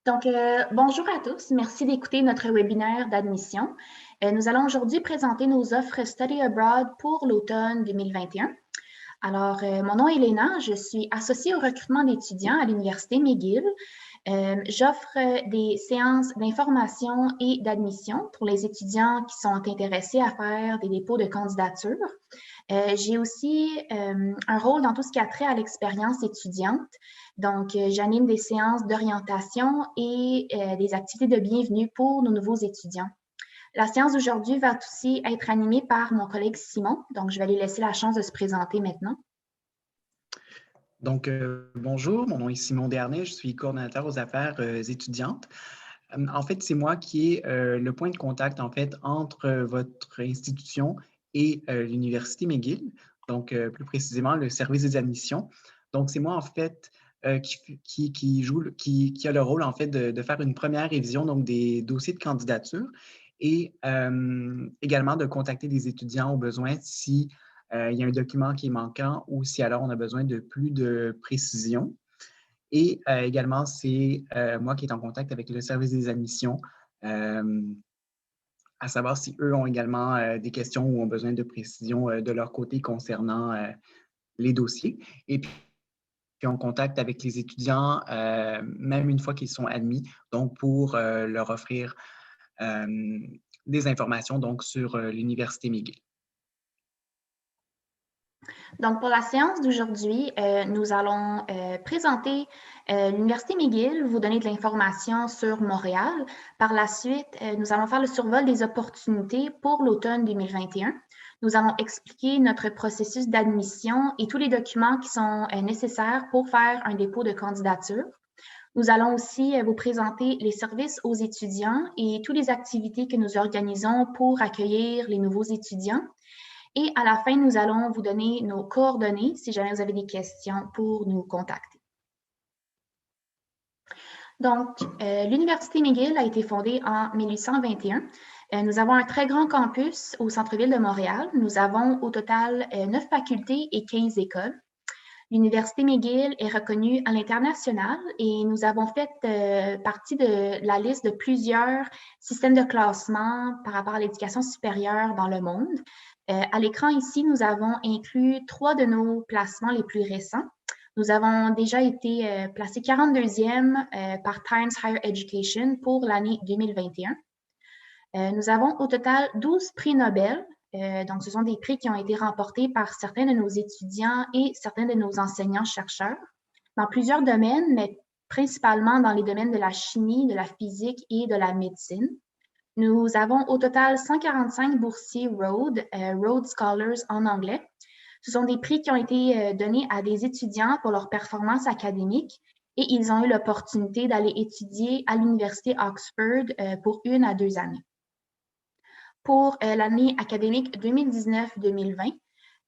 Bonjour à tous. Merci d'écouter notre webinaire d'admission. Nous allons aujourd'hui présenter nos offres Study Abroad pour l'automne 2021. Mon nom est Léna, je suis associée au recrutement d'étudiants à l'Université McGill. J'offre des séances d'information et d'admission pour les étudiants qui sont intéressés à faire des dépôts de candidature. J'ai aussi un rôle dans tout ce qui a trait à l'expérience étudiante. J'anime des séances d'orientation et des activités de bienvenue pour nos nouveaux étudiants. La séance d'aujourd'hui va aussi être animée par mon collègue Simon. Donc, je vais lui laisser la chance de se présenter maintenant. Bonjour, mon nom est Simon Dernay, je suis coordonnateur aux affaires étudiantes. En fait, c'est moi qui est le point de contact en fait entre votre institution et l'Université McGill, plus précisément le service des admissions. Donc, c'est moi en fait qui a le rôle en fait de faire une première révision donc des dossiers de candidature et également de contacter des étudiants au besoin si il y a un document qui est manquant ou si alors on a besoin de plus de précision. Et également, c'est moi qui est en contact avec le service des admissions, à savoir si eux ont également des questions ou ont besoin de précision de leur côté concernant les dossiers. Et puis, on contacte avec les étudiants, même une fois qu'ils sont admis, donc pour leur offrir des informations donc, sur l'Université McGill. Donc, pour la séance d'aujourd'hui, nous allons présenter l'Université McGill, vous donner de l'information sur Montréal. Par la suite, nous allons faire le survol des opportunités pour l'automne 2021. Nous allons expliquer notre processus d'admission et tous les documents qui sont nécessaires pour faire un dépôt de candidature. Nous allons aussi vous présenter les services aux étudiants et toutes les activités que nous organisons pour accueillir les nouveaux étudiants. Et à la fin, nous allons vous donner nos coordonnées si jamais vous avez des questions pour nous contacter. L'Université McGill a été fondée en 1821. Nous avons un très grand campus au centre-ville de Montréal. Nous avons au total 9 facultés et 15 écoles. L'Université McGill est reconnue à l'international et nous avons fait partie de la liste de plusieurs systèmes de classement par rapport à l'éducation supérieure dans le monde. À l'écran ici, nous avons inclus 3 de nos placements les plus récents. Nous avons déjà été placés 42e par Times Higher Education pour l'année 2021. Nous avons au total 12 prix Nobel. Donc, ce sont des prix qui ont été remportés par certains de nos étudiants et certains de nos enseignants-chercheurs dans plusieurs domaines, mais principalement dans les domaines de la chimie, de la physique et de la médecine. Nous avons au total 145 boursiers Rhodes, Rhodes Scholars en anglais. Ce sont des prix qui ont été donnés à des étudiants pour leur performance académique et ils ont eu l'opportunité d'aller étudier à l'Université Oxford pour 1 à 2 années. Pour l'année académique 2019-2020,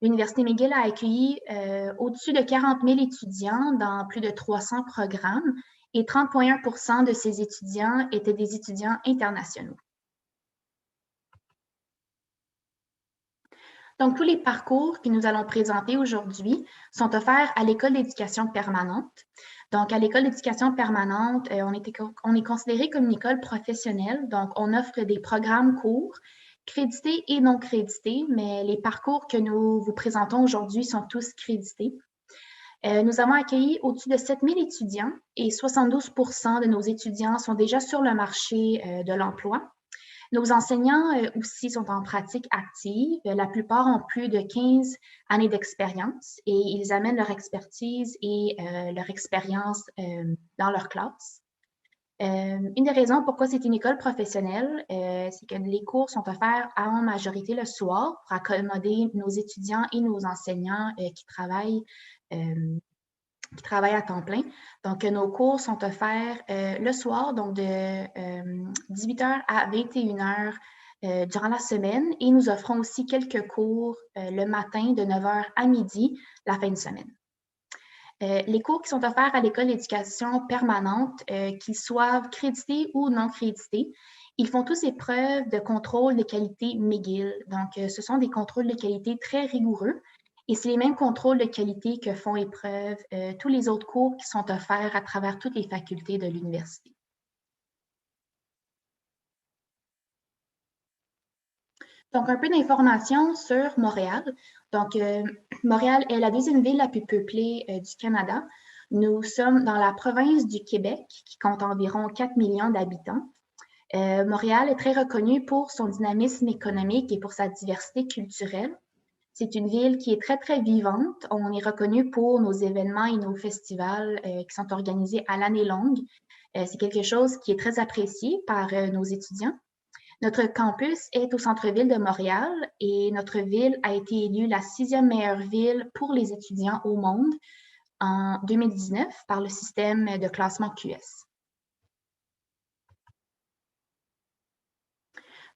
l'Université McGill a accueilli au-dessus de 40 000 étudiants dans plus de 300 programmes et 30,1% de ces étudiants étaient des étudiants internationaux. Donc, tous les parcours que nous allons présenter aujourd'hui sont offerts à l'École d'éducation permanente. Donc, à l'École d'éducation permanente, on est considéré comme une école professionnelle. Donc, on offre des programmes courts, crédités et non crédités, mais les parcours que nous vous présentons aujourd'hui sont tous crédités. Nous avons accueilli au-dessus de 7 000 étudiants et 72% de nos étudiants sont déjà sur le marché de l'emploi. Nos enseignants aussi sont en pratique active. La plupart ont plus de 15 années d'expérience et ils amènent leur expertise et leur expérience dans leur classe. Une des raisons pourquoi c'est une école professionnelle, c'est que les cours sont offerts en majorité le soir pour accommoder nos étudiants et nos enseignants qui travaillent à temps plein. Donc, nos cours sont offerts le soir, donc de 18h à 21h durant la semaine et nous offrons aussi quelques cours le matin de 9h à midi la fin de semaine. Les cours qui sont offerts à l'École d'éducation permanente, qu'ils soient crédités ou non crédités, ils font tous épreuve de contrôle de qualité McGill. Donc, ce sont des contrôles de qualité très rigoureux et c'est les mêmes contrôles de qualité que font épreuve tous les autres cours qui sont offerts à travers toutes les facultés de l'université. Donc, un peu d'informations sur Montréal. Donc, Montréal est la deuxième ville la plus peuplée du Canada. Nous sommes dans la province du Québec, qui compte environ 4 millions d'habitants. Montréal est très reconnu pour son dynamisme économique et pour sa diversité culturelle. C'est une ville qui est très, très vivante. On est reconnu pour nos événements et nos festivals qui sont organisés à l'année longue. C'est quelque chose qui est très apprécié par nos étudiants. Notre campus est au centre-ville de Montréal et notre ville a été élue la 6e meilleure ville pour les étudiants au monde en 2019 par le système de classement QS.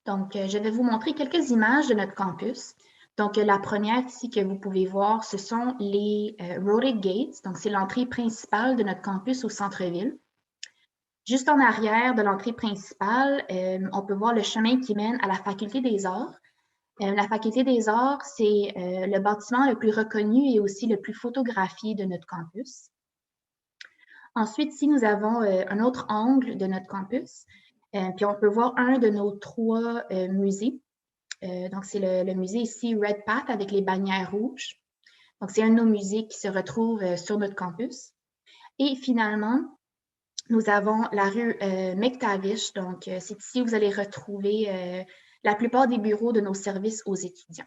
Donc, je vais vous montrer quelques images de notre campus. Donc, la première ici que vous pouvez voir, ce sont les Rhotic Gates. Donc, c'est l'entrée principale de notre campus au centre-ville. Juste en arrière de l'entrée principale, on peut voir le chemin qui mène à la Faculté des arts. La Faculté des arts, c'est le bâtiment le plus reconnu et aussi le plus photographié de notre campus. Ensuite, ici, nous avons un autre angle de notre campus. Puis on peut voir un de nos 3 musées. Donc, c'est le musée ici, Red Path, avec les bannières rouges. Donc, c'est un de nos musées qui se retrouve sur notre campus. Et finalement, nous avons la rue McTavish. Donc, c'est ici où vous allez retrouver la plupart des bureaux de nos services aux étudiants.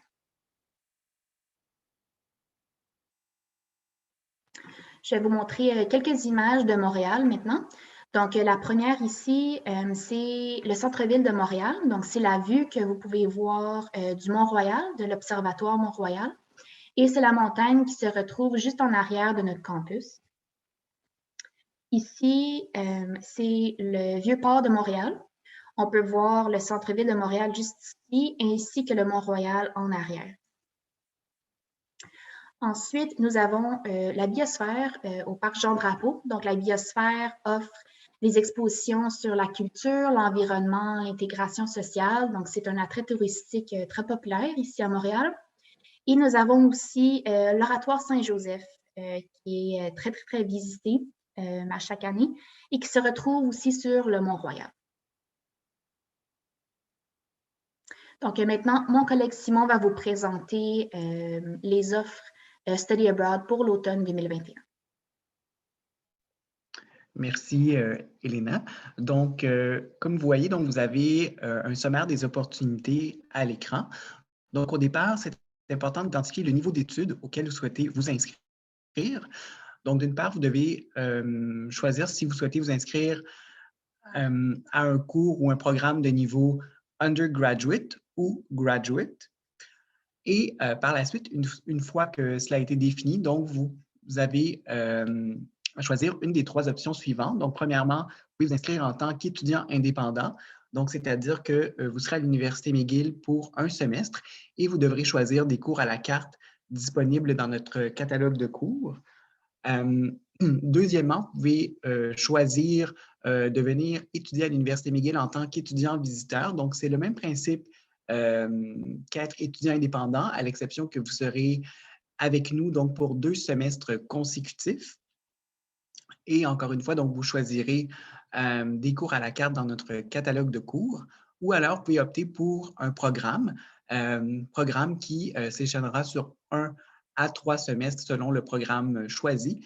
Je vais vous montrer quelques images de Montréal maintenant. Donc, la première ici, c'est le centre-ville de Montréal. Donc, c'est la vue que vous pouvez voir du Mont-Royal, de l'Observatoire Mont-Royal. Et c'est la montagne qui se retrouve juste en arrière de notre campus. Ici, c'est le Vieux-Port de Montréal. On peut voir le centre-ville de Montréal juste ici, ainsi que le Mont-Royal en arrière. Ensuite, nous avons la biosphère au parc Jean-Drapeau. Donc, la biosphère offre des expositions sur la culture, l'environnement, l'intégration sociale. Donc, c'est un attrait touristique très populaire ici à Montréal. Et nous avons aussi l'Oratoire Saint-Joseph, qui est très, très, très visité à chaque année et qui se retrouve aussi sur le Mont-Royal. Donc, maintenant, mon collègue Simon va vous présenter les offres Study Abroad pour l'automne 2021. Merci, Elena. Donc, comme vous voyez, donc, vous avez un sommaire des opportunités à l'écran. Donc, au départ, c'est important d'identifier le niveau d'études auquel vous souhaitez vous inscrire. Donc, d'une part, vous devez choisir si vous souhaitez vous inscrire à un cours ou un programme de niveau undergraduate ou graduate. Et par la suite, une fois que cela a été défini, donc vous avez à choisir une des 3 options suivantes. Donc, premièrement, vous pouvez vous inscrire en tant qu'étudiant indépendant. Donc, c'est-à-dire que vous serez à l'Université McGill pour un semestre et vous devrez choisir des cours à la carte disponibles dans notre catalogue de cours. Deuxièmement, vous pouvez choisir de venir étudier à l'Université McGill en tant qu'étudiant visiteur. Donc, c'est le même principe qu'être étudiant indépendant, à l'exception que vous serez avec nous donc, pour 2 semestres consécutifs. Et encore une fois, donc, vous choisirez des cours à la carte dans notre catalogue de cours, ou alors vous pouvez opter pour un programme qui s'échelonnera sur 1 à 3 semestres selon le programme choisi.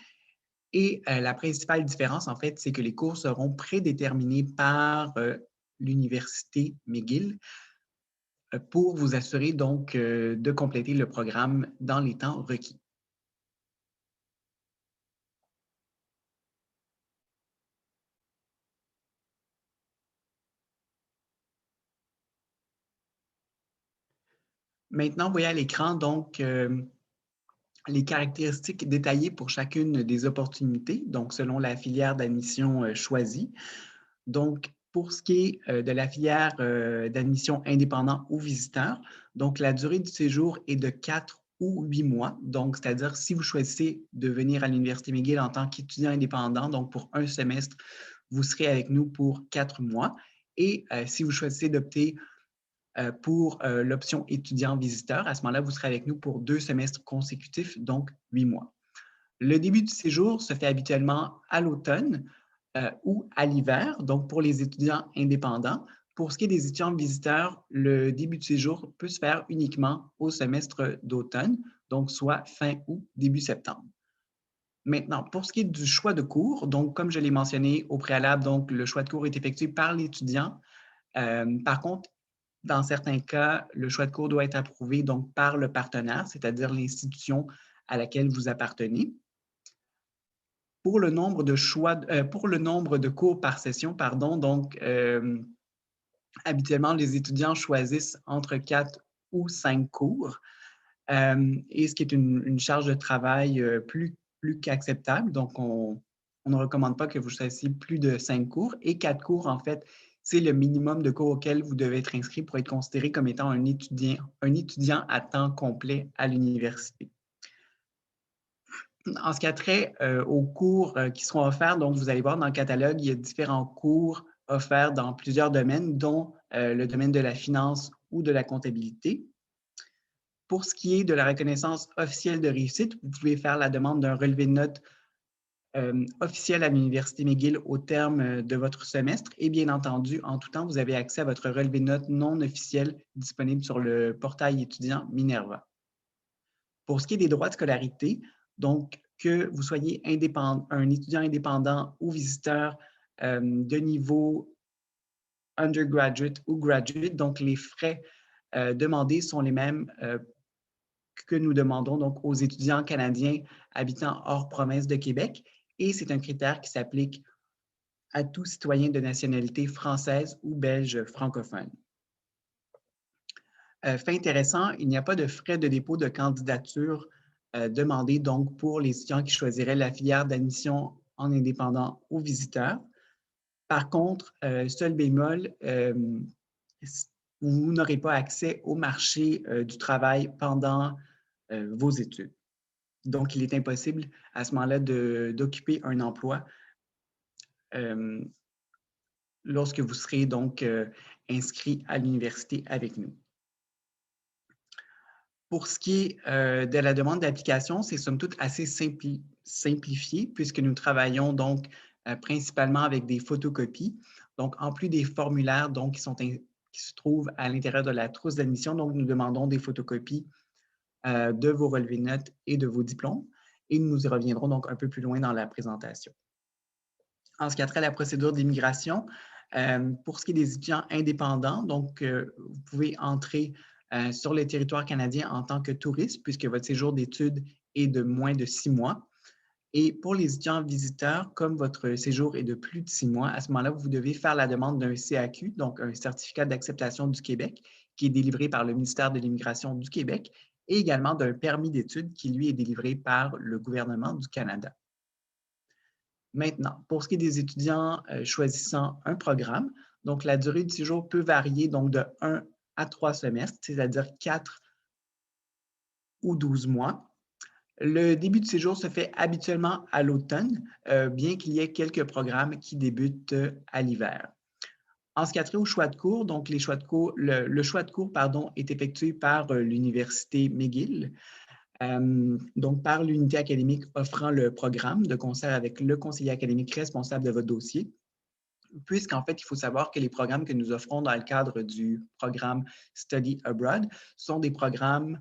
Et la principale différence, en fait, c'est que les cours seront prédéterminés par l'Université McGill pour vous assurer donc de compléter le programme dans les temps requis. Maintenant, vous voyez à l'écran donc les caractéristiques détaillées pour chacune des opportunités, donc selon la filière d'admission choisie. Donc, pour ce qui est de la filière d'admission indépendant ou visiteur, donc la durée du séjour est de 4 ou 8 mois. Donc, c'est-à-dire si vous choisissez de venir à l'Université McGill en tant qu'étudiant indépendant, donc pour un semestre, vous serez avec nous pour 4 mois. Et si vous choisissez d'opter pour l'option étudiant visiteur, à ce moment-là, vous serez avec nous pour 2 semestres consécutifs, donc 8 mois. Le début du séjour se fait habituellement à l'automne ou à l'hiver, donc pour les étudiants indépendants, Pour ce qui est des étudiants visiteurs, le début de séjour peut se faire uniquement au semestre d'automne, donc soit fin août, début septembre. Maintenant, pour ce qui est du choix de cours, donc comme je l'ai mentionné au préalable, donc le choix de cours est effectué par l'étudiant. Par contre, dans certains cas, le choix de cours doit être approuvé donc par le partenaire, c'est-à-dire l'institution à laquelle vous appartenez. Pour le nombre de cours par session, pardon, donc habituellement, les étudiants choisissent entre 4 ou 5 cours, et ce qui est une charge de travail plus qu'acceptable. Donc, on ne recommande pas que vous choisissiez plus de 5 cours. Et 4 cours, en fait, c'est le minimum de cours auquel vous devez être inscrit pour être considéré comme étant un étudiant à temps complet à l'université. En ce qui a trait aux cours qui seront offerts, donc vous allez voir dans le catalogue, il y a différents cours offerts dans plusieurs domaines, dont le domaine de la finance ou de la comptabilité. Pour ce qui est de la reconnaissance officielle de réussite, vous pouvez faire la demande d'un relevé de notes officiel à l'Université McGill au terme de votre semestre. Et bien entendu, en tout temps, vous avez accès à votre relevé de notes non officiel disponible sur le portail étudiant Minerva. Pour ce qui est des droits de scolarité, donc que vous soyez un étudiant indépendant ou visiteur de niveau undergraduate ou graduate, donc les frais demandés sont les mêmes que nous demandons donc aux étudiants canadiens habitant hors province de Québec, et c'est un critère qui s'applique à tout citoyen de nationalité française ou belge francophone. Fait intéressant, il n'y a pas de frais de dépôt de candidature demandés donc pour les étudiants qui choisiraient la filière d'admission en indépendant ou visiteur. Par contre, seul bémol, vous n'aurez pas accès au marché du travail pendant vos études. Donc, il est impossible à ce moment-là d'occuper un emploi lorsque vous serez donc inscrit à l'université avec nous. Pour ce qui est de la demande d'application, c'est somme toute assez simplifié puisque nous travaillons donc principalement avec des photocopies. Donc, en plus des formulaires donc, qui se trouvent à l'intérieur de la trousse d'admission, donc nous demandons des photocopies de vos relevés de notes et de vos diplômes. Et nous y reviendrons donc un peu plus loin dans la présentation. En ce qui a trait à la procédure d'immigration, pour ce qui est des étudiants indépendants, donc vous pouvez entrer sur le territoire canadien en tant que touriste, puisque votre séjour d'études est de moins de 6 mois. Et pour les étudiants visiteurs, comme votre séjour est de plus de 6 mois, à ce moment-là, vous devez faire la demande d'un CAQ, donc un certificat d'acceptation du Québec, qui est délivré par le ministère de l'Immigration du Québec, et également d'un permis d'études qui, lui, est délivré par le gouvernement du Canada. Maintenant, pour ce qui est des étudiants choisissant un programme, donc la durée du séjour peut varier donc de 1 à 3 semestres, c'est-à-dire 4 ou 12 mois. Le début du séjour se fait habituellement à l'automne, bien qu'il y ait quelques programmes qui débutent à l'hiver. En ce qui a trait au choix de cours, donc le choix de cours est effectué par l'Université McGill, donc par l'unité académique offrant le programme de concert avec le conseiller académique responsable de votre dossier, puisqu'en fait, il faut savoir que les programmes que nous offrons dans le cadre du programme Study Abroad sont des programmes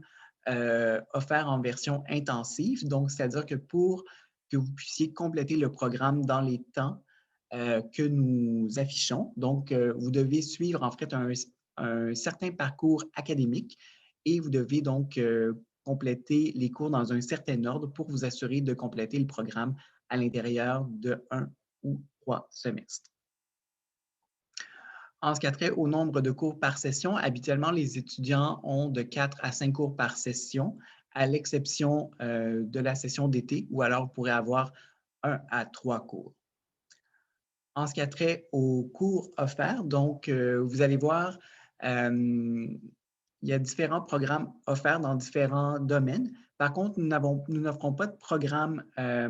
offerts en version intensive, donc c'est-à-dire que pour que vous puissiez compléter le programme dans les temps que nous affichons, donc vous devez suivre en fait un certain parcours académique et vous devez donc compléter les cours dans un certain ordre pour vous assurer de compléter le programme à l'intérieur de 1 ou 3 semestres. En ce qui a trait au nombre de cours par session, habituellement, les étudiants ont de 4 à 5 cours par session, à l'exception de la session d'été, où alors vous pourrez avoir 1 à 3 cours. En ce qui a trait aux cours offerts, donc vous allez voir, il y a différents programmes offerts dans différents domaines. Par contre, nous n'offrons pas de programme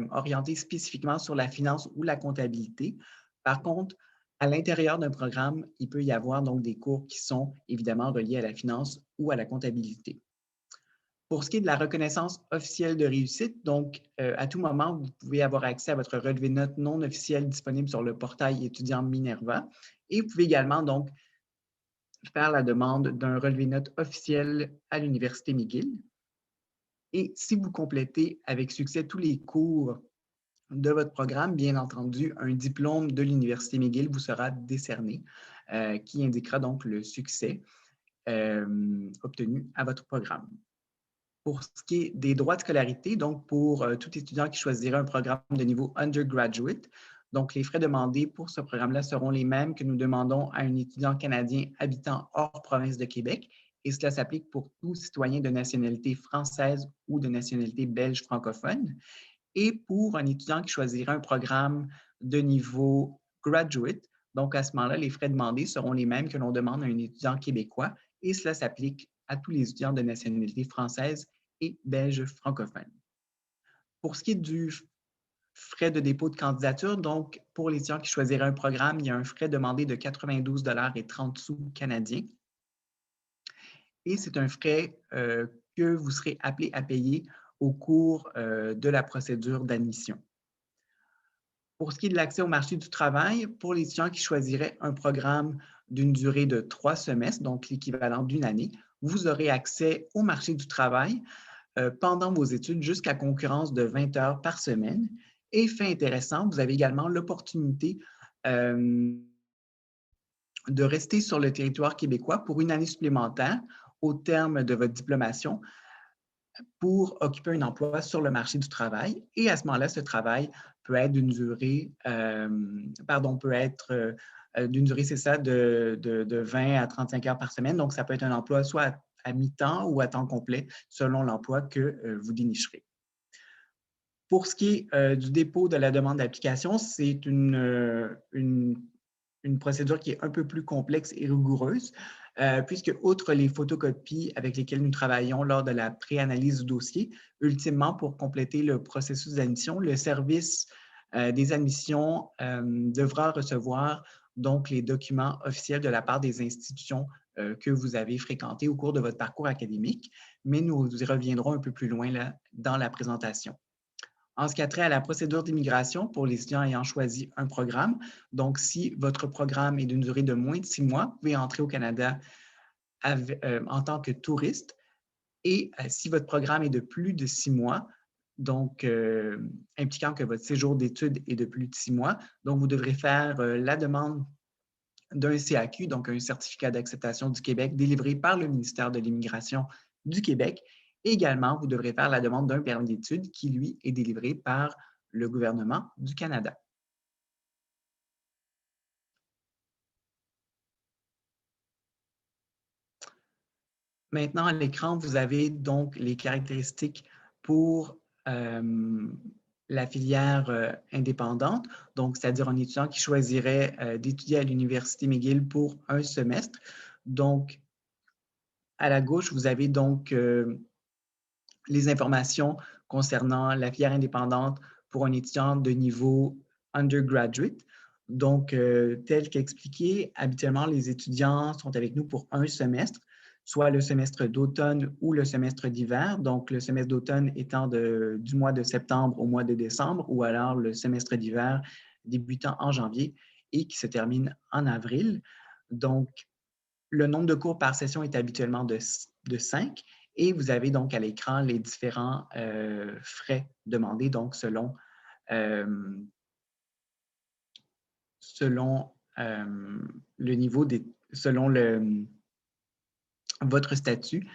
orienté spécifiquement sur la finance ou la comptabilité. Par contre, à l'intérieur d'un programme, il peut y avoir donc des cours qui sont évidemment reliés à la finance ou à la comptabilité. Pour ce qui est de la reconnaissance officielle de réussite, donc à tout moment, vous pouvez avoir accès à votre relevé de notes non officiel disponible sur le portail étudiant Minerva. Et vous pouvez également donc faire la demande d'un relevé de notes officiel à l'Université McGill. Et si vous complétez avec succès tous les cours de votre programme, bien entendu, un diplôme de l'Université McGill vous sera décerné, qui indiquera donc le succès obtenu à votre programme. Pour ce qui est des droits de scolarité, donc pour tout étudiant qui choisirait un programme de niveau undergraduate, donc les frais demandés pour ce programme-là seront les mêmes que nous demandons à un étudiant canadien habitant hors province de Québec, et cela s'applique pour tout citoyen de nationalité française ou de nationalité belge francophone. Et pour un étudiant qui choisirait un programme de niveau graduate, donc à ce moment-là, les frais demandés seront les mêmes que l'on demande à un étudiant québécois, et cela s'applique à tous les étudiants de nationalité française et belge francophone. Pour ce qui est du frais de dépôt de candidature, donc pour les étudiants qui choisiraient un programme, il y a un frais demandé de 92,30 $ canadiens. Et c'est un frais que vous serez appelé à payer au cours de la procédure d'admission. Pour ce qui est de l'accès au marché du travail, pour les étudiants qui choisiraient un programme d'une durée de 3 semestres, donc l'équivalent d'une année, vous aurez accès au marché du travail pendant vos études jusqu'à concurrence de 20 heures par semaine. Et fait intéressant, vous avez également l'opportunité de rester sur le territoire québécois pour une année supplémentaire au terme de votre diplomation pour occuper un emploi sur le marché du travail. Et à ce moment-là, ce travail peut être d'une durée, d'une durée, c'est ça, de 20 à 35 heures par semaine. Donc, ça peut être un emploi soit à mi-temps ou à temps complet, selon l'emploi que vous dénicherez. Pour ce qui est du dépôt de la demande d'application, c'est une procédure qui est un peu plus complexe et rigoureuse, puisque, outre les photocopies avec lesquelles nous travaillons lors de la préanalyse du dossier, ultimement, pour compléter le processus d'admission, le service des admissions devra recevoir donc les documents officiels de la part des institutions que vous avez fréquentées au cours de votre parcours académique, mais nous y reviendrons un peu plus loin là, dans la présentation. En ce qui a trait à la procédure d'immigration pour les étudiants ayant choisi un programme, donc si votre programme est d'une durée de moins de 6 mois, vous pouvez entrer au Canada en tant que touriste. Et si votre programme est de plus de 6 mois, donc impliquant que votre séjour d'études est de plus de 6 mois, donc vous devrez faire la demande d'un CAQ, donc un certificat d'acceptation du Québec délivré par le ministère de l'Immigration du Québec. Et également, vous devrez faire la demande d'un permis d'études qui, lui, est délivré par le gouvernement du Canada. Maintenant, à l'écran, vous avez donc les caractéristiques pour la filière indépendante, donc c'est-à-dire un étudiant qui choisirait d'étudier à l'Université McGill pour un semestre. Donc, à la gauche, vous avez donc les informations concernant la filière indépendante pour un étudiant de niveau undergraduate. Donc, tel qu'expliqué, habituellement, les étudiants sont avec nous pour un semestre, soit le semestre d'automne ou le semestre d'hiver. Donc, le semestre d'automne étant du mois de septembre au mois de décembre, ou alors le semestre d'hiver débutant en janvier et qui se termine en avril. Donc, le nombre de cours par session est habituellement de 5 et vous avez donc à l'écran les différents frais demandés, donc selon le niveau, selon votre statut,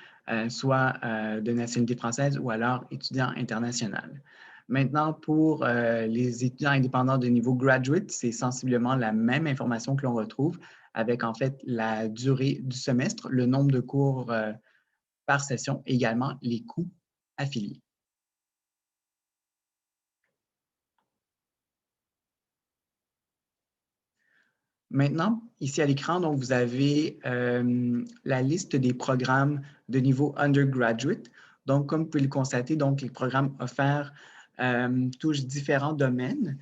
soit de nationalité française ou alors étudiant international. Maintenant, pour les étudiants indépendants de niveau graduate, c'est sensiblement la même information que l'on retrouve avec en fait la durée du semestre, le nombre de cours par session et également les coûts affiliés. Maintenant, ici à l'écran, donc vous avez la liste des programmes de niveau undergraduate. Donc, comme vous pouvez le constater, donc les programmes offerts touchent différents domaines.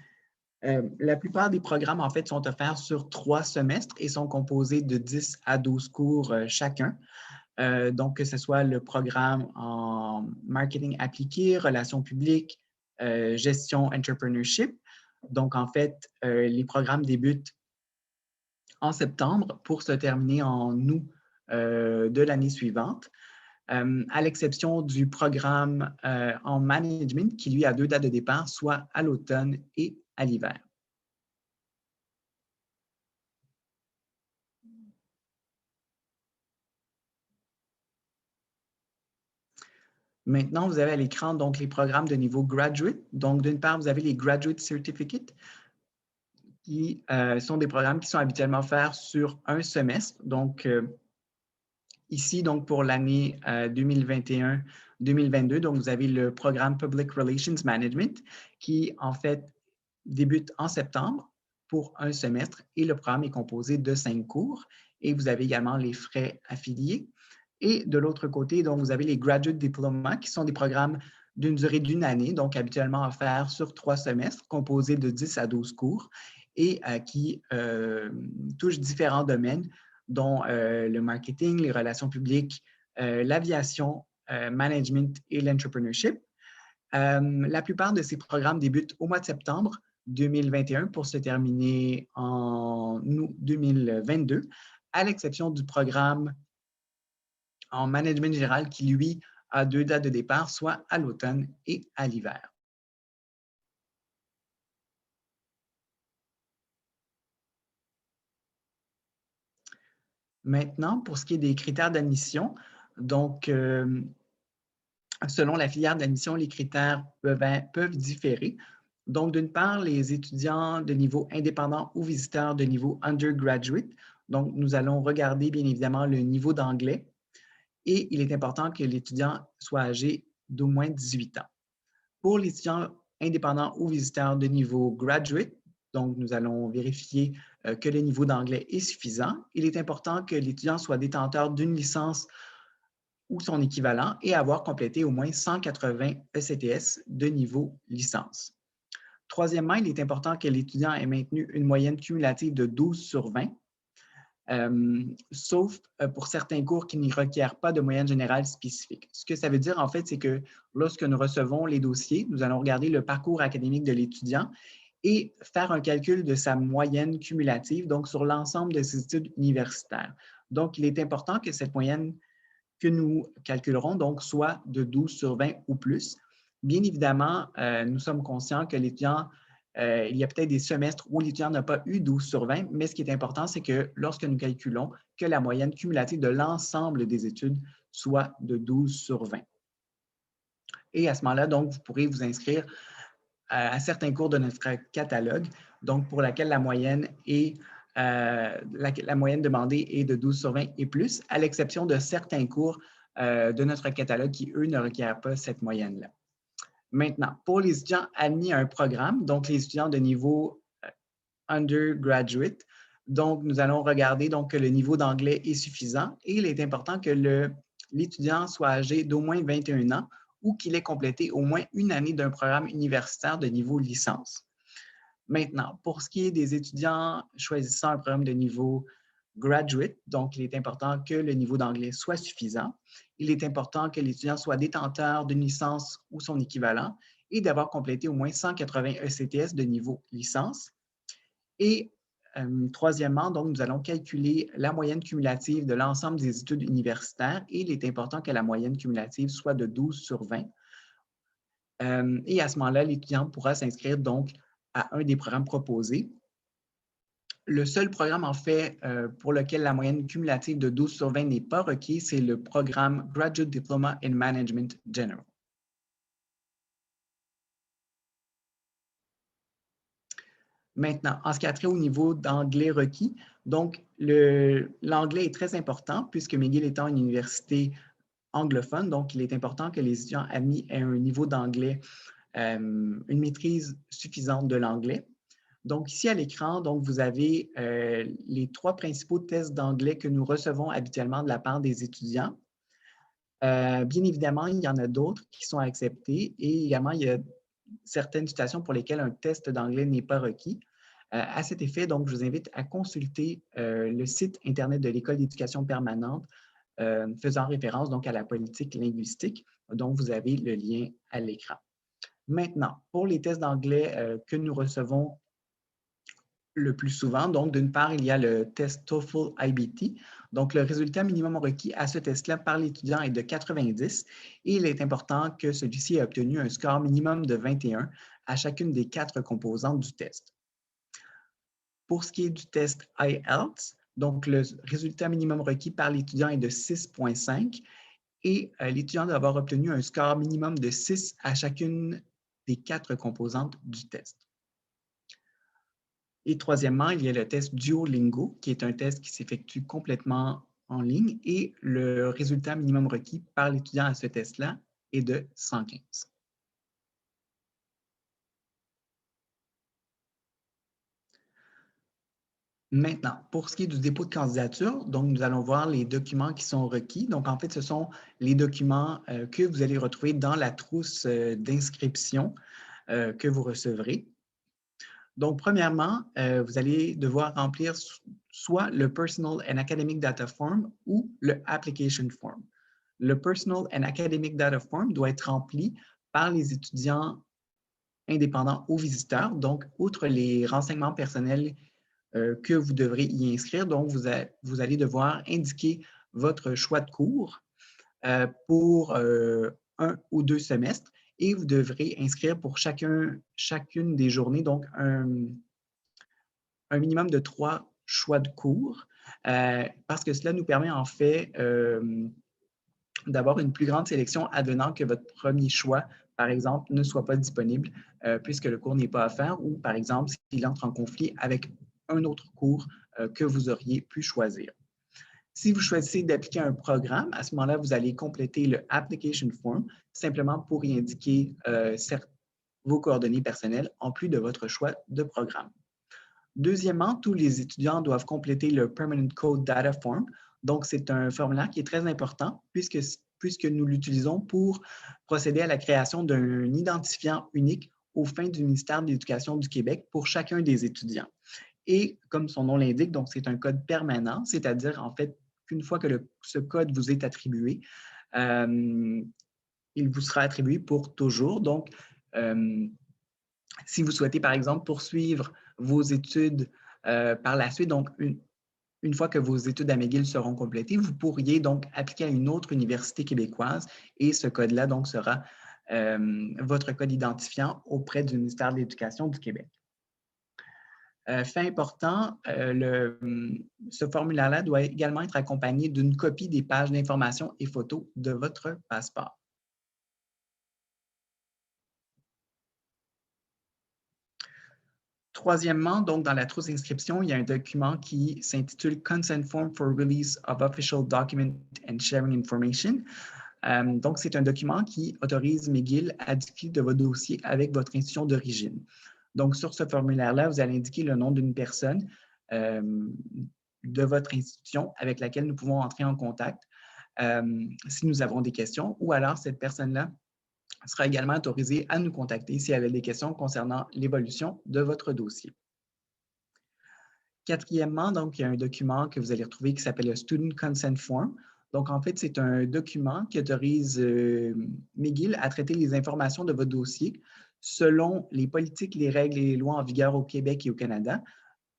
La plupart des programmes, en fait, sont offerts sur 3 semestres et sont composés de 10 à 12 cours chacun. Donc, que ce soit le programme en marketing appliqué, relations publiques, gestion entrepreneurship. Donc, en fait, les programmes débutent en septembre pour se terminer en août de l'année suivante, à l'exception du programme en management qui, lui, a 2 dates de départ, soit à l'automne et à l'hiver. Maintenant, vous avez à l'écran donc les programmes de niveau graduate. Donc, d'une part, vous avez les Graduate Certificates qui sont des programmes qui sont habituellement faits sur un semestre. Donc, ici, donc, pour l'année 2021-2022, donc, vous avez le programme Public Relations Management qui, en fait, débute en septembre pour un semestre et le programme est composé de 5 cours et vous avez également les frais affiliés. Et de l'autre côté, donc, vous avez les Graduate Diploma qui sont des programmes d'une durée d'une année, donc habituellement offerts sur 3 semestres, composés de 10 à 12 cours et qui touchent différents domaines, dont le marketing, les relations publiques, l'aviation, management et l'entrepreneurship. La plupart de ces programmes débutent au mois de septembre 2021 pour se terminer en août 2022, à l'exception du programme en management général qui, lui, a 2 dates de départ, soit à l'automne et à l'hiver. Maintenant, pour ce qui est des critères d'admission, donc, selon la filière d'admission, les critères peuvent différer. Donc, d'une part, les étudiants de niveau indépendant ou visiteurs de niveau undergraduate. Donc, nous allons regarder bien évidemment le niveau d'anglais et il est important que l'étudiant soit âgé d'au moins 18 ans. Pour les étudiants indépendants ou visiteurs de niveau graduate, donc nous allons vérifier que le niveau d'anglais est suffisant. Il est important que l'étudiant soit détenteur d'une licence ou son équivalent et avoir complété au moins 180 ECTS de niveau licence. Troisièmement, il est important que l'étudiant ait maintenu une moyenne cumulative de 12 sur 20, sauf pour certains cours qui n'y requièrent pas de moyenne générale spécifique. Ce que ça veut dire, en fait, c'est que lorsque nous recevons les dossiers, nous allons regarder le parcours académique de l'étudiant et faire un calcul de sa moyenne cumulative, donc sur l'ensemble de ses études universitaires. Donc, il est important que cette moyenne que nous calculerons donc soit de 12 sur 20 ou plus. Bien évidemment, nous sommes conscients que l'étudiant, il y a peut-être des semestres où l'étudiant n'a pas eu 12 sur 20, mais ce qui est important, c'est que lorsque nous calculons, que la moyenne cumulative de l'ensemble des études soit de 12 sur 20. Et à ce moment-là, donc, vous pourrez vous inscrire à certains cours de notre catalogue, donc pour laquelle la moyenne est la moyenne demandée est de 12 sur 20 et plus, à l'exception de certains cours de notre catalogue qui, eux, ne requièrent pas cette moyenne-là. Maintenant, pour les étudiants admis à un programme, donc les étudiants de niveau undergraduate, donc nous allons regarder donc, que le niveau d'anglais est suffisant et il est important que l'étudiant soit âgé d'au moins 21 ans ou qu'il ait complété au moins une année d'un programme universitaire de niveau licence. Maintenant, pour ce qui est des étudiants choisissant un programme de niveau graduate, donc il est important que le niveau d'anglais soit suffisant. Il est important que l'étudiant soit détenteur d'une licence ou son équivalent et d'avoir complété au moins 180 ECTS de niveau licence. Et troisièmement, donc, nous allons calculer la moyenne cumulative de l'ensemble des études universitaires et il est important que la moyenne cumulative soit de 12 sur 20. Et à ce moment-là, l'étudiant pourra s'inscrire donc à un des programmes proposés. Le seul programme, en fait, pour lequel la moyenne cumulative de 12 sur 20 n'est pas requise, c'est le programme Graduate Diploma in Management General. Maintenant, en ce qui a trait au niveau d'anglais requis, donc l'anglais est très important puisque McGill étant une université anglophone, donc il est important que les étudiants admis aient un niveau d'anglais, une maîtrise suffisante de l'anglais. Donc, ici à l'écran, vous avez les 3 principaux tests d'anglais que nous recevons habituellement de la part des étudiants. Bien évidemment, il y en a d'autres qui sont acceptés et également, il y a certaines situations pour lesquelles un test d'anglais n'est pas requis. À cet effet, donc, je vous invite à consulter le site Internet de l'École d'éducation permanente faisant référence donc à la politique linguistique, dont vous avez le lien à l'écran. Maintenant, pour les tests d'anglais que nous recevons le plus souvent. Donc, d'une part, il y a le test TOEFL IBT. Donc, le résultat minimum requis à ce test-là par l'étudiant est de 90 et il est important que celui-ci ait obtenu un score minimum de 21 à chacune des 4 composantes du test. Pour ce qui est du test IELTS, donc le résultat minimum requis par l'étudiant est de 6,5 et l'étudiant doit avoir obtenu un score minimum de 6 à chacune des 4 composantes du test. Et troisièmement, il y a le test Duolingo, qui est un test qui s'effectue complètement en ligne et le résultat minimum requis par l'étudiant à ce test-là est de 115. Maintenant, pour ce qui est du dépôt de candidature, donc nous allons voir les documents qui sont requis. Donc, en fait, ce sont les documents que vous allez retrouver dans la trousse d'inscription que vous recevrez. Donc, premièrement, vous allez devoir remplir soit le Personal and Academic Data Form ou le Application Form. Le Personal and Academic Data Form doit être rempli par les étudiants indépendants ou visiteurs. Donc, outre les renseignements personnels que vous devrez y inscrire, donc vous allez devoir indiquer votre choix de cours pour 1 ou 2 semestres et vous devrez inscrire pour chacune des journées, donc un minimum de 3 choix de cours, parce que cela nous permet en fait d'avoir une plus grande sélection advenant que votre premier choix, par exemple, ne soit pas disponible puisque le cours n'est pas offert ou, par exemple, s'il entre en conflit avec un autre cours que vous auriez pu choisir. Si vous choisissez d'appliquer un programme, à ce moment-là, vous allez compléter le Application Form simplement pour y indiquer vos coordonnées personnelles en plus de votre choix de programme. Deuxièmement, tous les étudiants doivent compléter le Permanent Code Data Form. Donc, c'est un formulaire qui est très important puisque nous l'utilisons pour procéder à la création d'un identifiant unique aux fins du ministère de l'Éducation du Québec pour chacun des étudiants. Et comme son nom l'indique, donc c'est un code permanent, c'est-à-dire en fait qu'une fois que ce code vous est attribué, il vous sera attribué pour toujours. Donc, si vous souhaitez, par exemple, poursuivre vos études par la suite, donc une fois que vos études à McGill seront complétées, vous pourriez donc appliquer à une autre université québécoise et ce code-là donc sera votre code identifiant auprès du ministère de l'Éducation du Québec. Fait important, ce formulaire-là doit également être accompagné d'une copie des pages d'information et photos de votre passeport. Troisièmement, donc dans la trousse d'inscription, il y a un document qui s'intitule Consent Form for Release of Official Document and Sharing Information. Donc, c'est un document qui autorise McGill à discuter de votre dossier avec votre institution d'origine. Donc, sur ce formulaire-là, vous allez indiquer le nom d'une personne de votre institution avec laquelle nous pouvons entrer en contact si nous avons des questions, ou alors cette personne-là sera également autorisée à nous contacter si elle a des questions concernant l'évolution de votre dossier. Quatrièmement, donc, il y a un document que vous allez retrouver qui s'appelle le Student Consent Form. Donc, en fait, c'est un document qui autorise McGill à traiter les informations de votre dossier selon les politiques, les règles et les lois en vigueur au Québec et au Canada,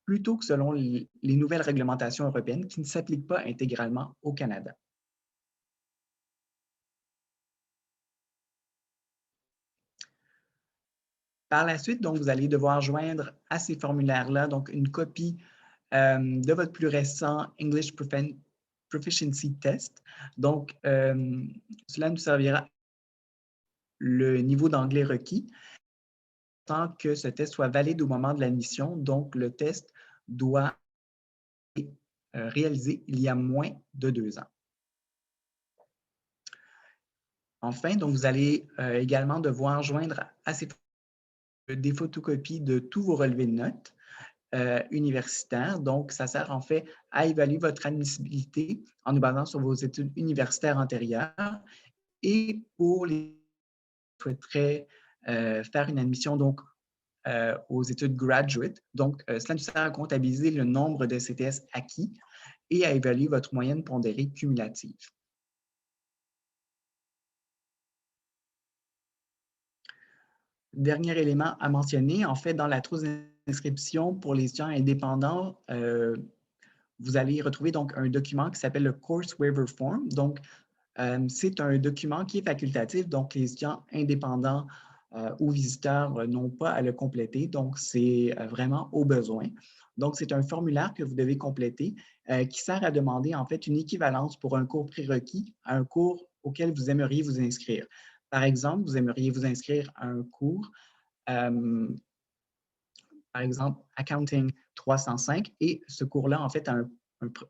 plutôt que selon les nouvelles réglementations européennes qui ne s'appliquent pas intégralement au Canada. Par la suite, donc, vous allez devoir joindre à ces formulaires-là donc une copie de votre plus récent English Proficiency Test. Donc, cela nous servira le niveau d'anglais requis tant que ce test soit valide au moment de l'admission. Donc, le test doit être réalisé il y a moins de 2 ans. Enfin, donc, vous allez également devoir joindre à ces des photocopies de tous vos relevés de notes universitaires. Donc, ça sert en fait à évaluer votre admissibilité en nous basant sur vos études universitaires antérieures. Et pour les qui souhaiteraient faire une admission donc, aux études graduate, donc cela nous sert à comptabiliser le nombre de CTS acquis et à évaluer votre moyenne pondérée cumulative. Dernier élément à mentionner, en fait, dans la trousse inscription pour les étudiants indépendants, vous allez retrouver donc un document qui s'appelle le Course Waiver Form. Donc, c'est un document qui est facultatif, donc les étudiants indépendants ou visiteurs n'ont pas à le compléter, donc c'est vraiment au besoin. Donc, c'est un formulaire que vous devez compléter qui sert à demander en fait une équivalence pour un cours prérequis à un cours auquel vous aimeriez vous inscrire. Par exemple, vous aimeriez vous inscrire à un cours, par exemple, Accounting 305, et ce cours-là, en fait, a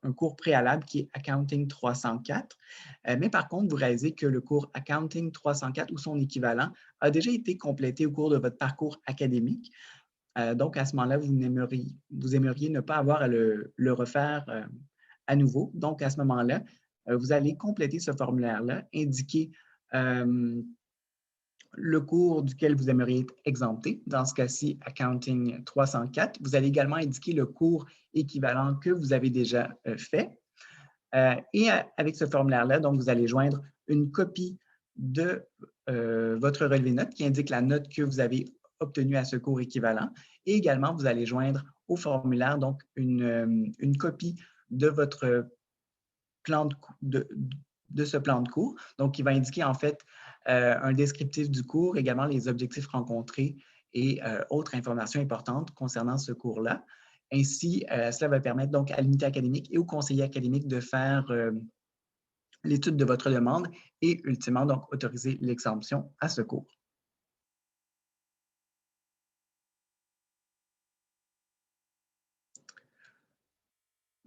un cours préalable qui est Accounting 304. Mais par contre, vous réalisez que le cours Accounting 304 ou son équivalent a déjà été complété au cours de votre parcours académique. Donc, à ce moment-là, vous aimeriez ne pas avoir à le refaire à nouveau. Donc, à ce moment-là, vous allez compléter ce formulaire-là, indiquer le cours duquel vous aimeriez être exempté, dans ce cas-ci, Accounting 304. Vous allez également indiquer le cours équivalent que vous avez déjà fait. Et avec ce formulaire-là, donc, vous allez joindre une copie de votre relevé notes qui indique la note que vous avez obtenue à ce cours équivalent. Et également, vous allez joindre au formulaire donc une copie de votre plan de ce plan de cours, donc qui va indiquer en fait un descriptif du cours, également les objectifs rencontrés et autres informations importantes concernant ce cours-là. Ainsi, cela va permettre donc à l'unité académique et au conseiller académique de faire l'étude de votre demande et ultimement donc autoriser l'exemption à ce cours.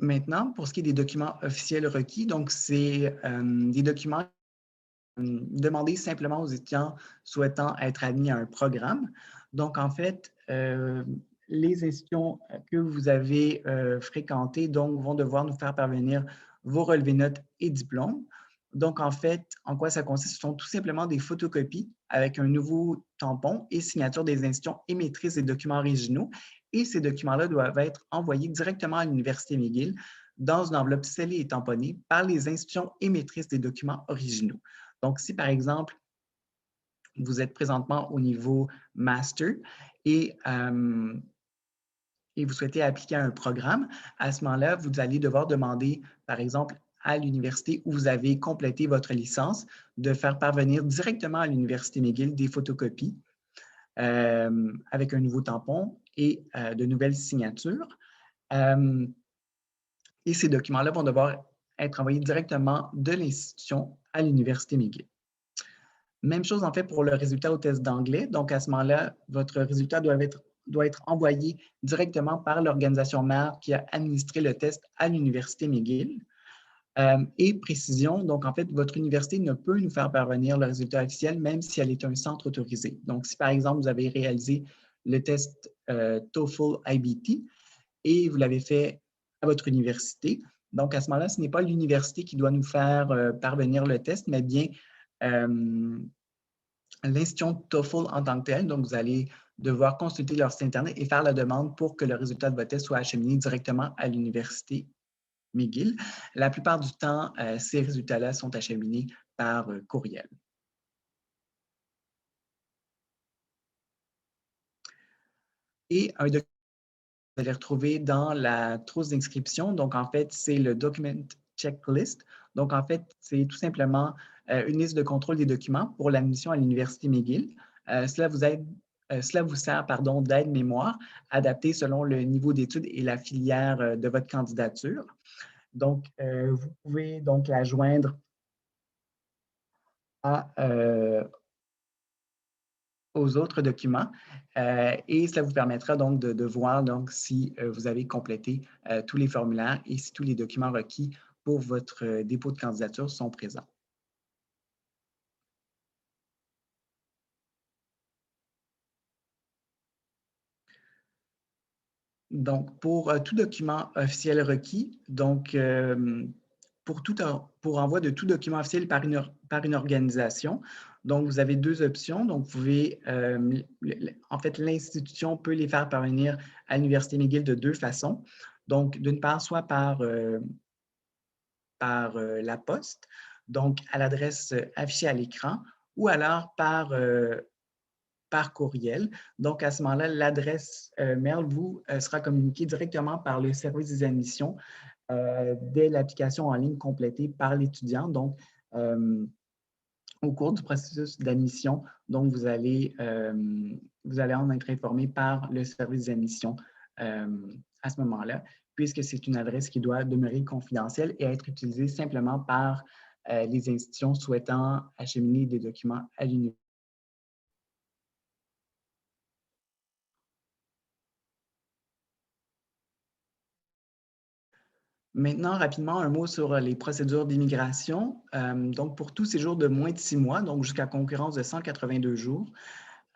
Maintenant, pour ce qui est des documents officiels requis, donc c'est des documents demandés simplement aux étudiants souhaitant être admis à un programme. Donc, en fait, les institutions que vous avez fréquentées donc, vont devoir nous faire parvenir vos relevés notes et diplômes. Donc, en fait, en quoi ça consiste? Ce sont tout simplement des photocopies avec un nouveau tampon et signature des institutions émettrices des documents originaux. Et ces documents-là doivent être envoyés directement à l'Université McGill dans une enveloppe scellée et tamponnée par les institutions émettrices des documents originaux. Donc, si par exemple, vous êtes présentement au niveau master et, et vous souhaitez appliquer à un programme, à ce moment-là, vous allez devoir demander, par exemple, à l'université où vous avez complété votre licence, de faire parvenir directement à l'Université McGill des photocopies avec un nouveau tampon et de nouvelles signatures. Et ces documents-là vont devoir être envoyés directement de l'institution à l'Université McGill. Même chose, en fait, pour le résultat au test d'anglais. Donc, à ce moment-là, votre résultat doit être envoyé directement par l'organisation mère qui a administré le test à l'Université McGill. Et précision, donc, en fait, votre université ne peut nous faire parvenir le résultat officiel, même si elle est un centre autorisé. Donc, si, par exemple, vous avez réalisé le test TOEFL IBT et vous l'avez fait à votre université, donc, à ce moment-là, ce n'est pas l'université qui doit nous faire parvenir le test, mais bien l'institution TOEFL en tant que telle. Donc, vous allez devoir consulter leur site Internet et faire la demande pour que le résultat de votre test soit acheminé directement à l'Université McGill. La plupart du temps, ces résultats-là sont acheminés par courriel. Et un document que vous allez retrouver dans la trousse d'inscription, donc en fait, c'est le Document Checklist. Donc, en fait, c'est tout simplement une liste de contrôle des documents pour l'admission à l'Université McGill. Cela vous sert d'aide-mémoire adaptée selon le niveau d'études et la filière de votre candidature. Donc, vous pouvez donc la joindre aux autres documents et cela vous permettra donc de voir donc, si vous avez complété tous les formulaires et si tous les documents requis pour votre dépôt de candidature sont présents. Donc, pour tout document officiel requis, donc pour envoi de tout document officiel par une organisation, donc vous avez deux options. Donc, vous pouvez, en fait, l'institution peut les faire parvenir à l'Université McGill de deux façons. Donc, d'une part, soit par la poste, donc à l'adresse affichée à l'écran, ou alors par par courriel. Donc, à ce moment-là, l'adresse mail vous sera communiquée directement par le service des admissions dès l'application en ligne complétée par l'étudiant. Donc, au cours du processus d'admission, donc vous allez en être informé par le service d'admission à ce moment-là, puisque c'est une adresse qui doit demeurer confidentielle et être utilisée simplement par les institutions souhaitant acheminer des documents à l'université. Maintenant, rapidement, un mot sur les procédures d'immigration. Donc, pour tout séjour de moins de 6 mois, donc jusqu'à concurrence de 182 jours,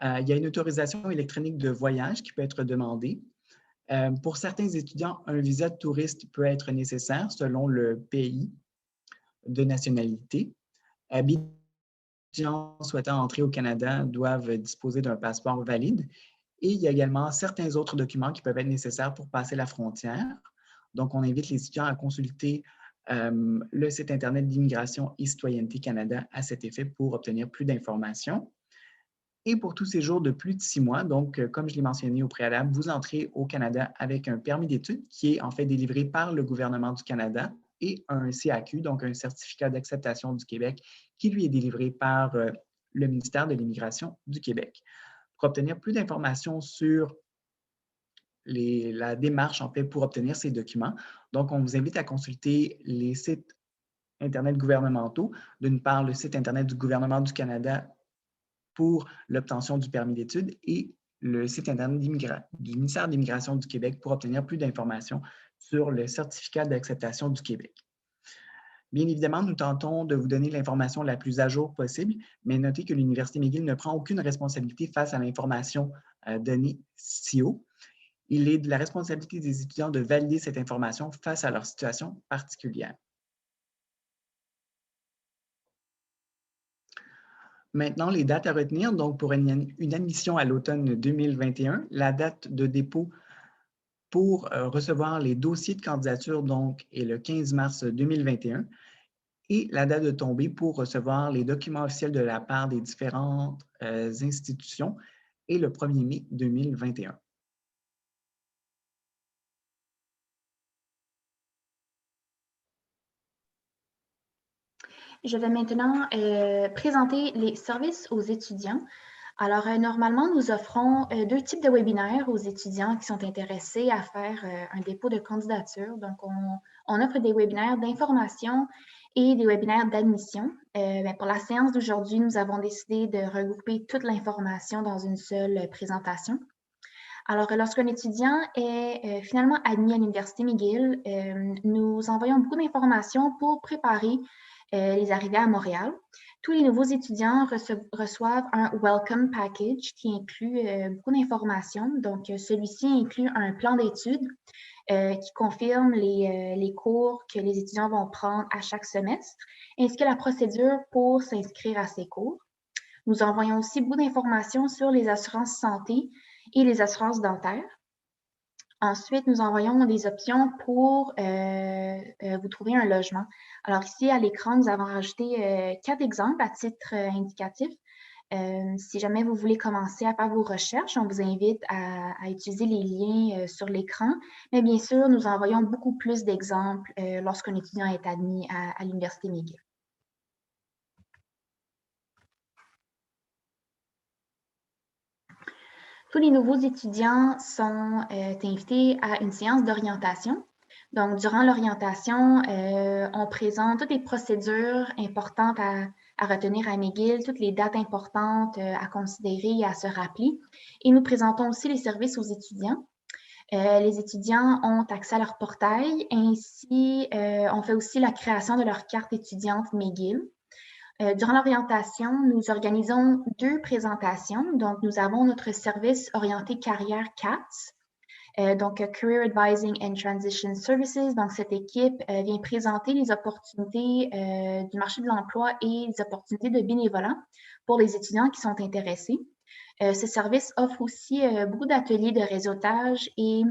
il y a une autorisation électronique de voyage qui peut être demandée. Pour certains étudiants, un visa de touriste peut être nécessaire selon le pays de nationalité. Les étudiants souhaitant entrer au Canada doivent disposer d'un passeport valide. Et il y a également certains autres documents qui peuvent être nécessaires pour passer la frontière. Donc, on invite les étudiants à consulter le site Internet d'Immigration et Citoyenneté Canada à cet effet pour obtenir plus d'informations. Et pour tout séjour de plus de 6 mois, donc, comme je l'ai mentionné au préalable, vous entrez au Canada avec un permis d'études qui est en fait délivré par le gouvernement du Canada et un CAQ, donc un certificat d'acceptation du Québec, qui lui est délivré par le ministère de l'Immigration du Québec. Pour obtenir plus d'informations sur la démarche en fait pour obtenir ces documents. Donc, on vous invite à consulter les sites Internet gouvernementaux. D'une part, le site Internet du gouvernement du Canada pour l'obtention du permis d'études et le site Internet du ministère de l'Immigration du Québec pour obtenir plus d'informations sur le certificat d'acceptation du Québec. Bien évidemment, nous tentons de vous donner l'information la plus à jour possible, mais notez que l'Université McGill ne prend aucune responsabilité face à l'information donnée si haut. Il est de la responsabilité des étudiants de valider cette information face à leur situation particulière. Maintenant, les dates à retenir. Donc, pour une admission à l'automne 2021, la date de dépôt pour recevoir les dossiers de candidature donc, est le 15 mars 2021 et la date de tombée pour recevoir les documents officiels de la part des différentes institutions est le 1er mai 2021. Je vais maintenant présenter les services aux étudiants. Alors, normalement, nous offrons deux types de webinaires aux étudiants qui sont intéressés à faire un dépôt de candidature. Donc, on offre des webinaires d'information et des webinaires d'admission. Pour la séance d'aujourd'hui, nous avons décidé de regrouper toute l'information dans une seule présentation. Alors, lorsqu'un étudiant est finalement admis à l'Université McGill, nous envoyons beaucoup d'informations pour préparer les arrivées à Montréal. Tous les nouveaux étudiants reçoivent un Welcome Package qui inclut beaucoup d'informations. Donc, celui-ci inclut un plan d'études qui confirme les cours que les étudiants vont prendre à chaque semestre, ainsi que la procédure pour s'inscrire à ces cours. Nous envoyons aussi beaucoup d'informations sur les assurances santé et les assurances dentaires. Ensuite, nous envoyons des options pour vous trouver un logement. Alors ici, à l'écran, nous avons rajouté 4 exemples à titre indicatif. Si jamais vous voulez commencer à faire vos recherches, on vous invite à utiliser les liens sur l'écran. Mais bien sûr, nous envoyons beaucoup plus d'exemples lorsqu'un étudiant est admis à l'Université McGill. Tous les nouveaux étudiants sont invités à une séance d'orientation. Donc, durant l'orientation, on présente toutes les procédures importantes à retenir à McGill, toutes les dates importantes à considérer et à se rappeler. Et nous présentons aussi les services aux étudiants. Les étudiants ont accès à leur portail, ainsi on fait aussi la création de leur carte étudiante McGill. Durant l'orientation, nous organisons 2 présentations. Donc, nous avons notre service orienté carrière CATS, donc Career Advising and Transition Services. Donc, cette équipe vient présenter les opportunités du marché de l'emploi et les opportunités de bénévolat pour les étudiants qui sont intéressés. Ce service offre aussi beaucoup d'ateliers de réseautage et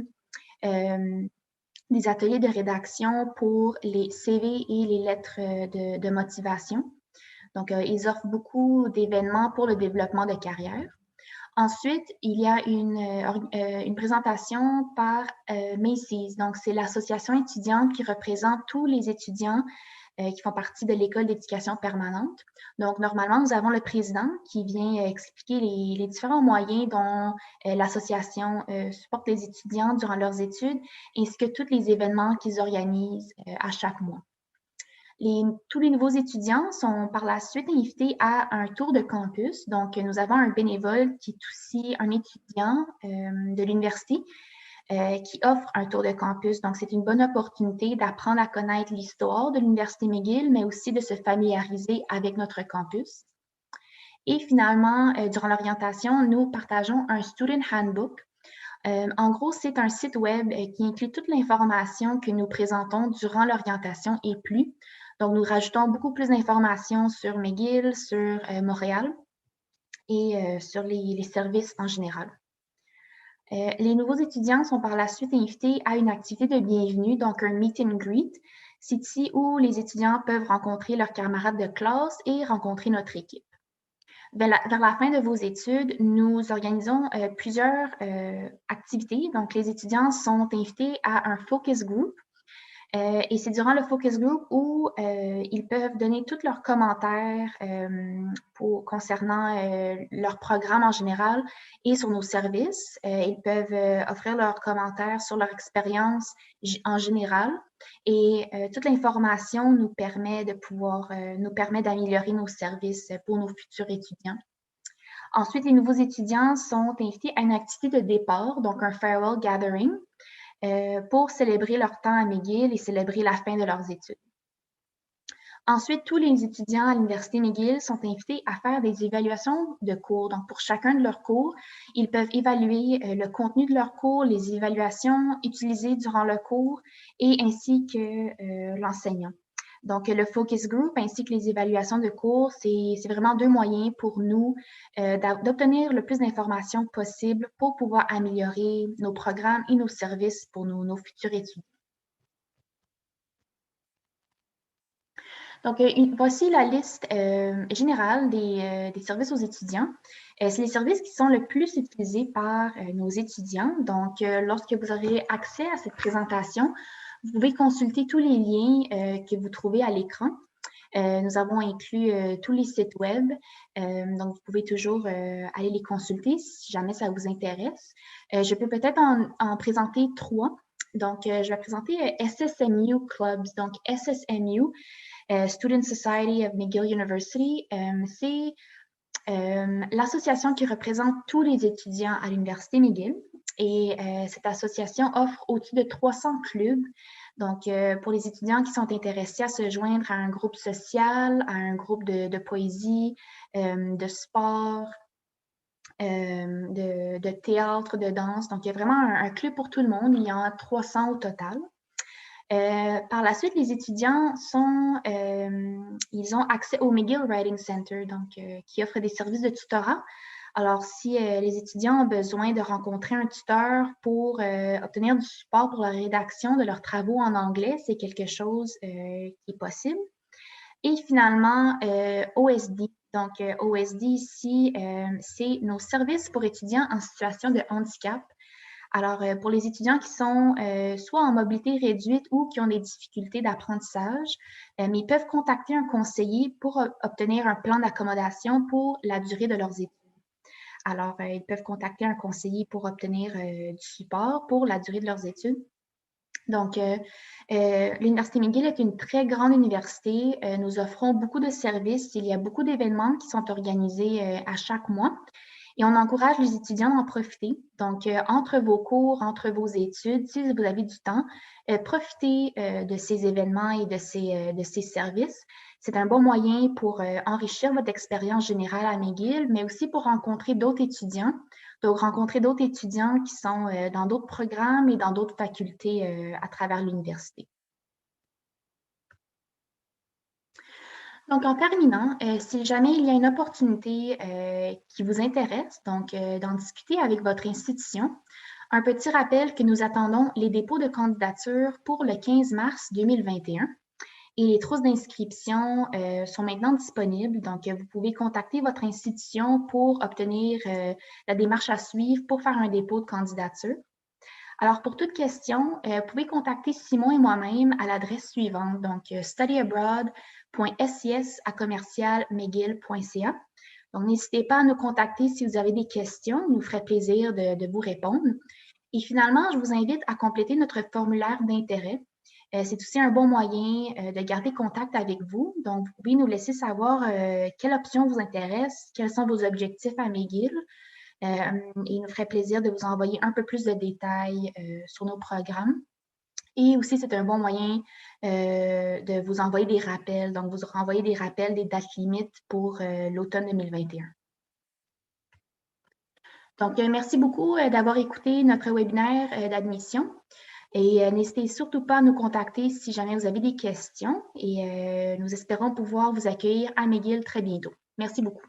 des ateliers de rédaction pour les CV et les lettres de motivation. Donc, ils offrent beaucoup d'événements pour le développement de carrière. Ensuite, il y a une présentation par Macy's. Donc, c'est l'association étudiante qui représente tous les étudiants qui font partie de l'École d'éducation permanente. Donc, normalement, nous avons le président qui vient expliquer les différents moyens dont l'association supporte les étudiants durant leurs études, ainsi que tous les événements qu'ils organisent à chaque mois. Tous les nouveaux étudiants sont par la suite invités à un tour de campus. Donc, nous avons un bénévole qui est aussi un étudiant de l'université qui offre un tour de campus. Donc, c'est une bonne opportunité d'apprendre à connaître l'histoire de l'Université McGill, mais aussi de se familiariser avec notre campus. Et finalement, durant l'orientation, nous partageons un Student Handbook. En gros, c'est un site web qui inclut toute l'information que nous présentons durant l'orientation et plus. Donc, nous rajoutons beaucoup plus d'informations sur McGill, sur Montréal et sur les services en général. Les nouveaux étudiants sont par la suite invités à une activité de bienvenue, donc un meet and greet. C'est ici où les étudiants peuvent rencontrer leurs camarades de classe et rencontrer notre équipe. Vers la fin de vos études, nous organisons plusieurs activités. Donc, les étudiants sont invités à un focus group. Et c'est durant le focus group où ils peuvent donner tous leurs commentaires concernant leur programme en général et sur nos services. Ils peuvent offrir leurs commentaires sur leur expérience en général. Et toute l'information nous permet d'améliorer nos services pour nos futurs étudiants. Ensuite, les nouveaux étudiants sont invités à une activité de départ, donc un farewell gathering, pour célébrer leur temps à McGill et célébrer la fin de leurs études. Ensuite, tous les étudiants à l'Université McGill sont invités à faire des évaluations de cours. Donc, pour chacun de leurs cours, ils peuvent évaluer le contenu de leurs cours, les évaluations utilisées durant le cours et ainsi que l'enseignant. Donc, le focus group ainsi que les évaluations de cours, c'est vraiment deux moyens pour nous d'obtenir le plus d'informations possible pour pouvoir améliorer nos programmes et nos services pour nos futurs étudiants. Donc, voici la liste générale des services aux étudiants. C'est les services qui sont le plus utilisés par nos étudiants. Donc, lorsque vous aurez accès à cette présentation, vous pouvez consulter tous les liens que vous trouvez à l'écran. Nous avons inclus tous les sites web, donc vous pouvez toujours aller les consulter si jamais ça vous intéresse. Je peux peut-être en présenter 3. Donc, je vais présenter SSMU Clubs. Donc, SSMU, Student Society of McGill University, c'est l'association qui représente tous les étudiants à l'Université McGill. Et cette association offre au-dessus de 300 clubs. Donc, pour les étudiants qui sont intéressés à se joindre à un groupe social, à un groupe de poésie, de sport, de théâtre, de danse. Donc, il y a vraiment un club pour tout le monde. Il y en a 300 au total. Par la suite, les étudiants ils ont accès au McGill Writing Center, donc qui offre des services de tutorat. Alors, si les étudiants ont besoin de rencontrer un tuteur pour obtenir du support pour la rédaction de leurs travaux en anglais, c'est quelque chose qui est possible. Et finalement, OSD. Donc, OSD ici, c'est nos services pour étudiants en situation de handicap. Alors, pour les étudiants qui sont soit en mobilité réduite ou qui ont des difficultés d'apprentissage, mais ils peuvent contacter un conseiller pour obtenir un plan d'accommodation pour la durée de leurs études. Alors, ils peuvent contacter un conseiller pour obtenir du support pour la durée de leurs études. Donc, l'Université McGill est une très grande université. Nous offrons beaucoup de services. Il y a beaucoup d'événements qui sont organisés à chaque mois. Et on encourage les étudiants d'en profiter. Donc, entre vos cours, entre vos études, si vous avez du temps, profitez de ces événements et de ces services. C'est un bon moyen pour enrichir votre expérience générale à McGill, mais aussi pour rencontrer d'autres étudiants. Donc, rencontrer d'autres étudiants qui sont dans d'autres programmes et dans d'autres facultés à travers l'université. Donc, en terminant, si jamais il y a une opportunité qui vous intéresse, donc d'en discuter avec votre institution, un petit rappel que nous attendons les dépôts de candidature pour le 15 mars 2021. Et les trousses d'inscription sont maintenant disponibles. Donc, vous pouvez contacter votre institution pour obtenir la démarche à suivre pour faire un dépôt de candidature. Alors, pour toute question, vous pouvez contacter Simon et moi-même à l'adresse suivante, donc studyabroad.sis@commercialmcgill.ca. Donc, n'hésitez pas à nous contacter si vous avez des questions. Il nous ferait plaisir de vous répondre. Et finalement, je vous invite à compléter notre formulaire d'intérêt. C'est aussi un bon moyen de garder contact avec vous. Donc, vous pouvez nous laisser savoir quelle option vous intéresse, quels sont vos objectifs à McGill. Il nous ferait plaisir de vous envoyer un peu plus de détails sur nos programmes. Et aussi, c'est un bon moyen de vous envoyer des rappels. Donc, vous renvoyer des rappels des dates limites pour l'automne 2021. Donc, merci beaucoup d'avoir écouté notre webinaire d'admission. Et n'hésitez surtout pas à nous contacter si jamais vous avez des questions. Et nous espérons pouvoir vous accueillir à McGill très bientôt. Merci beaucoup.